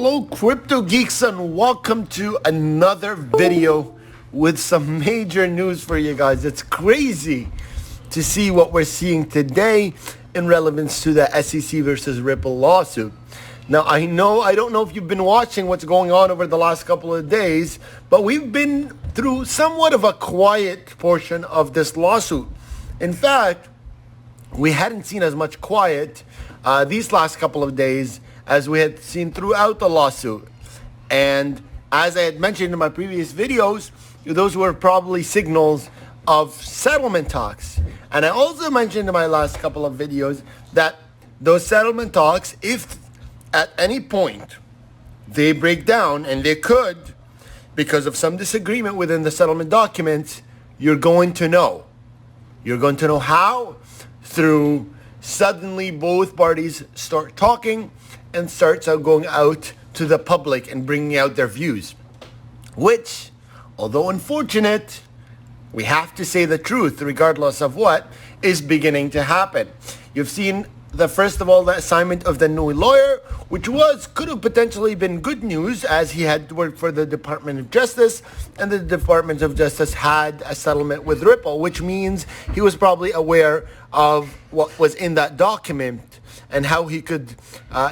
Hello crypto geeks and welcome to another video with some major news for you guys. It's crazy to see what we're seeing today in relevance to the SEC versus Ripple lawsuit. Now I don't know if you've been watching what's going on over the last couple of days, but we've been through somewhat of a quiet portion of this lawsuit. In fact, we hadn't seen as much quiet these last couple of days as we had seen throughout the lawsuit. And as I had mentioned in my previous videos, those were probably signals of settlement talks. And I also mentioned in my last couple of videos that those settlement talks, if at any point they break down, and they could because of some disagreement within the settlement documents, you're going to know. You're going to know how? Through suddenly both parties start talking and starts going out to the public and bringing out their views, which, although unfortunate, we have to say the truth regardless of what is beginning to happen. You've seen first of all the assignment of the new lawyer, which could have potentially been good news, as he had worked for the Department of Justice, and the Department of Justice had a settlement with Ripple, which means he was probably aware of what was in that document and how he could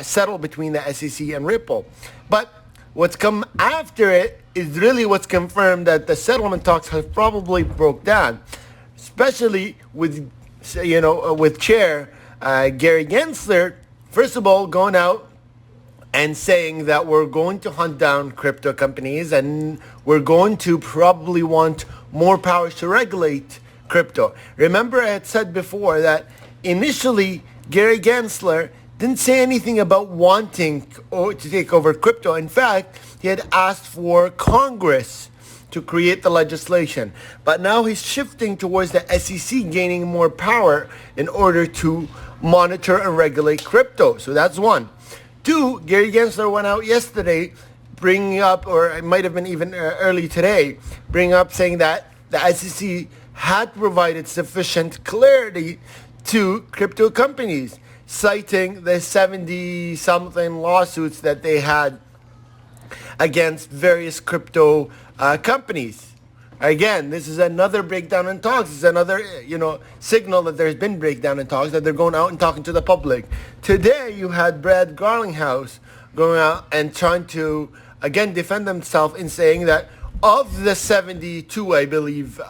settle between the SEC and Ripple. But what's come after it is really what's confirmed that the settlement talks have probably broke down, especially with Chair Gary Gensler, first of all, going out and saying that we're going to hunt down crypto companies and we're going to probably want more powers to regulate crypto. Remember, I had said before that initially Gary Gensler didn't say anything about wanting to take over crypto. In fact, he had asked for Congress to create the legislation. But now he's shifting towards the SEC gaining more power in order to monitor and regulate crypto. So that's one. Two, Gary Gensler went out yesterday bringing up, or it might have been even early today, bringing up saying that the SEC had provided sufficient clarity to crypto companies, citing the 70-something lawsuits that they had against various crypto companies. Again, this is another breakdown in talks. It's another, signal that there's been breakdown in talks, that they're going out and talking to the public. Today, you had Brad Garlinghouse going out and trying to, again, defend himself in saying that of the 72, I believe,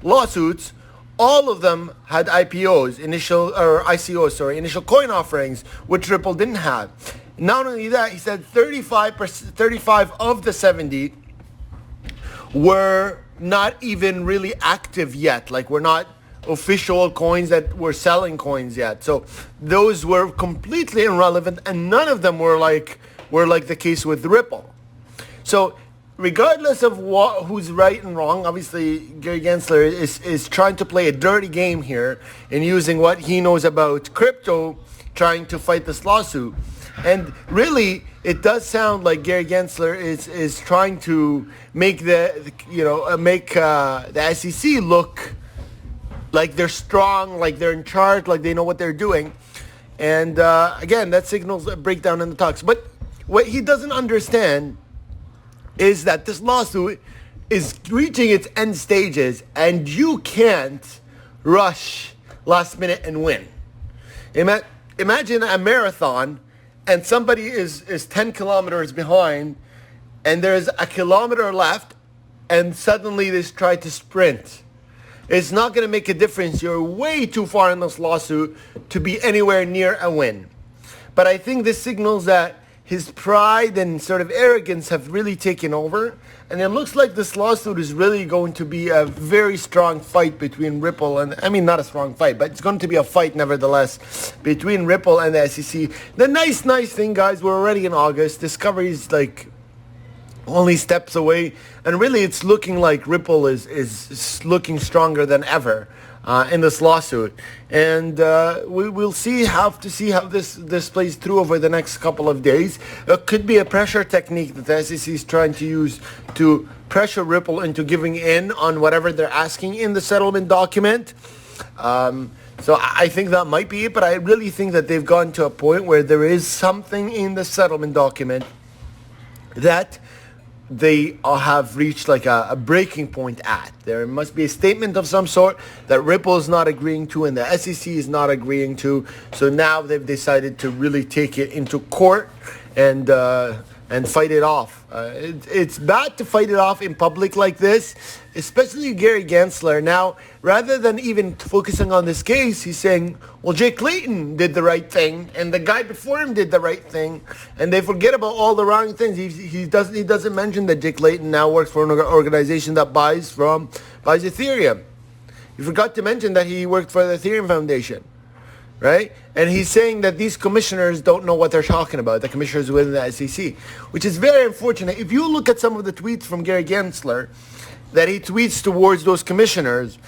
lawsuits, all of them had initial coin offerings, which Ripple didn't have. Not only that, he said 35 of the 70 were not even really active yet. Like, we're not official coins that were selling coins yet. So those were completely irrelevant, and none of them were like the case with Ripple. So regardless of who's right and wrong, obviously Gary Gensler is trying to play a dirty game here and using what he knows about crypto, trying to fight this lawsuit. And really, it does sound like Gary Gensler is trying to make the SEC look like they're strong, like they're in charge, like they know what they're doing. And again, that signals a breakdown in the talks. But what he doesn't understand is that this lawsuit is reaching its end stages, and you can't rush last minute and win. Imagine a marathon, and somebody is 10 kilometers behind, and there's a kilometer left, and suddenly they try to sprint. It's not going to make a difference. You're way too far in this lawsuit to be anywhere near a win. But I think this signals that his pride and sort of arrogance have really taken over. And it looks like this lawsuit is really going to be a very strong fight between Ripple and, not a strong fight, but it's going to be a fight nevertheless between Ripple and the SEC. The nice thing, guys, we're already in August. Discovery is like only steps away. And really it's looking like Ripple is looking stronger than ever in this lawsuit. And we'll have to see how this plays through over the next couple of days. It could be a pressure technique that the SEC is trying to use to pressure Ripple into giving in on whatever they're asking in the settlement document. So I think that might be it, but I really think that they've gotten to a point where there is something in the settlement document that they have reached like a breaking point at. There must be a statement of some sort that Ripple is not agreeing to and the SEC is not agreeing to. So now they've decided to really take it into court and fight it off. It's bad to fight it off in public like this, especially Gary Gensler. Now, rather than even focusing on this case, he's saying, well, Jake Layton did the right thing, and the guy before him did the right thing, and they forget about all the wrong things. He doesn't mention that Jake Layton now works for an organization that buys Ethereum. He forgot to mention that he worked for the Ethereum Foundation. Right? And he's saying that these commissioners don't know what they're talking about, the commissioners within the SEC, which is very unfortunate. If you look at some of the tweets from Gary Gensler that he tweets towards those commissioners,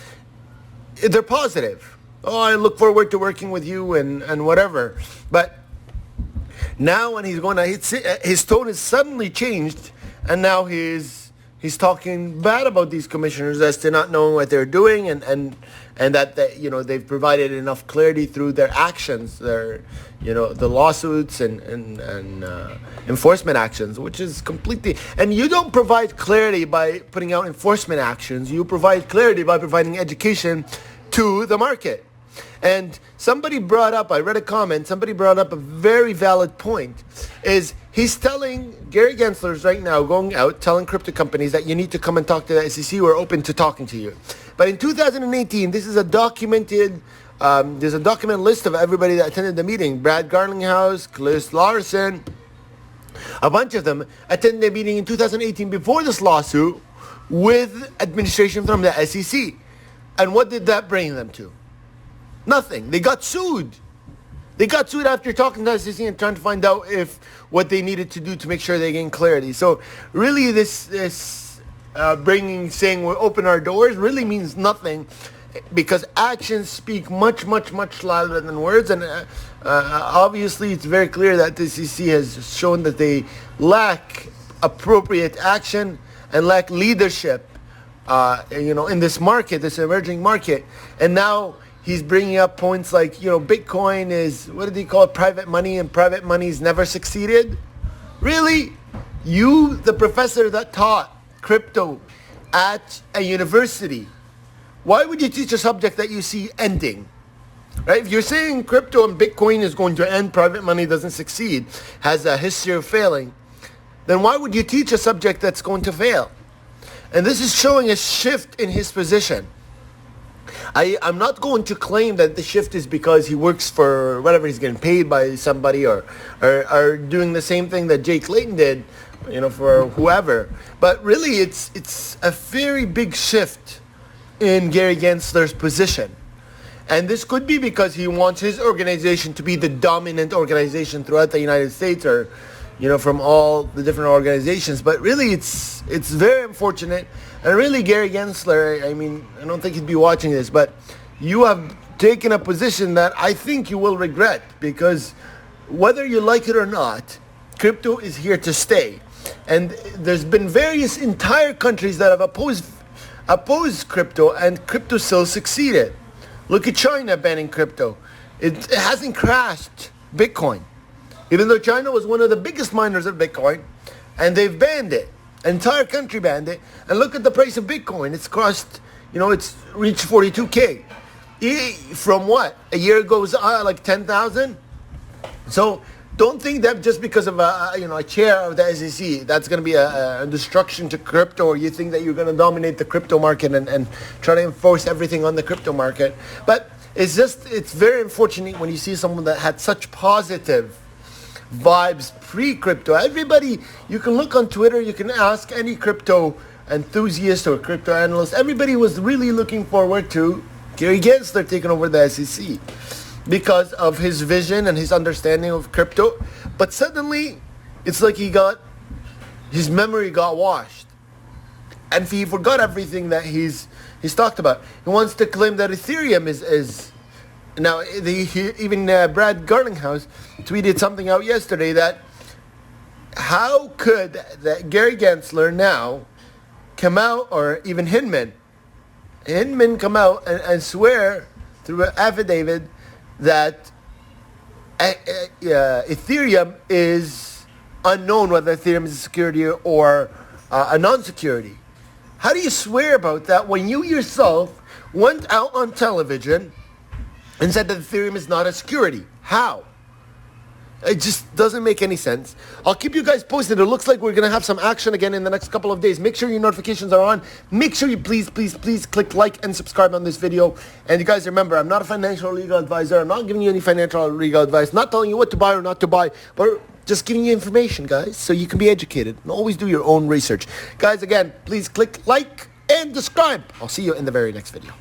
they're positive. Oh, I look forward to working with you and whatever. But now when he's going to, his tone is suddenly changed, and now he's talking bad about these commissioners as to not knowing what they're doing and that they've provided enough clarity through their actions, the lawsuits and enforcement actions, which is completely. And you don't provide clarity by putting out enforcement actions. You provide clarity by providing education to the market. And somebody brought up, I read a comment, somebody brought up a very valid point, is he's telling, Gary Gensler's right now going out telling crypto companies that you need to come and talk to the SEC. We're open to talking to you. But in 2018, this is a documented, there's a documented list of everybody that attended the meeting. Brad Garlinghouse, Chris Larson, a bunch of them attended the meeting in 2018 before this lawsuit with administration from the SEC. And what did that bring them to? Nothing. They got sued. They got sued after talking to the SEC and trying to find out if what they needed to do to make sure they gain clarity. So really saying we'll open our doors really means nothing, because actions speak much, much, much louder than words. And obviously it's very clear that the SEC has shown that they lack appropriate action and lack leadership, in this market, this emerging market. And now he's bringing up points like, Bitcoin is, what did he call it, private money, and private money's never succeeded? Really? You, the professor that taught crypto at a university, why would you teach a subject that you see ending? Right? If you're saying crypto and Bitcoin is going to end, private money doesn't succeed, has a history of failing, then why would you teach a subject that's going to fail? And this is showing a shift in his position. I'm not going to claim that the shift is because he works for whatever, he's getting paid by somebody or doing the same thing that Jake Layton did, for whoever. But really, it's a very big shift in Gary Gensler's position. And this could be because he wants his organization to be the dominant organization throughout the United States, or from all the different organizations. But really, it's very unfortunate. And really, Gary Gensler, I don't think he'd be watching this, but you have taken a position that I think you will regret, because whether you like it or not, crypto is here to stay. And there's been various entire countries that have opposed crypto, and crypto still succeeded. Look at China banning crypto. It hasn't crashed Bitcoin, even though China was one of the biggest miners of Bitcoin, and they've banned it. An entire country banned it. And look at the price of Bitcoin. It's crossed, it's reached 42K. From what? A year ago it was like 10,000? So don't think that just because of a chair of the SEC, that's going to be a destruction to crypto, or you think that you're going to dominate the crypto market and try to enforce everything on the crypto market. But it's very unfortunate when you see someone that had such positive vibes pre-crypto. Everybody, you can look on Twitter, you can ask any crypto enthusiast or crypto analyst, everybody was really looking forward to Gary Gensler taking over the SEC because of his vision and his understanding of crypto. But suddenly, it's like his memory got washed, and he forgot everything that he's talked about. He wants to claim that Ethereum is now, even Brad Garlinghouse tweeted something out yesterday that how could that Gary Gensler now come out, or even Hinman come out and swear through an affidavit that Ethereum is unknown whether Ethereum is a security or a non-security. How do you swear about that when you yourself went out on television and said that Ethereum is not a security? How? It just doesn't make any sense. I'll keep you guys posted. It looks like we're going to have some action again in the next couple of days. Make sure your notifications are on. Make sure you please click like and subscribe on this video. And you guys remember, I'm not a financial or legal advisor. I'm not giving you any financial or legal advice. Not telling you what to buy or not to buy. But just giving you information, guys, so you can be educated. And always do your own research. Guys, again, please click like and subscribe. I'll see you in the very next video.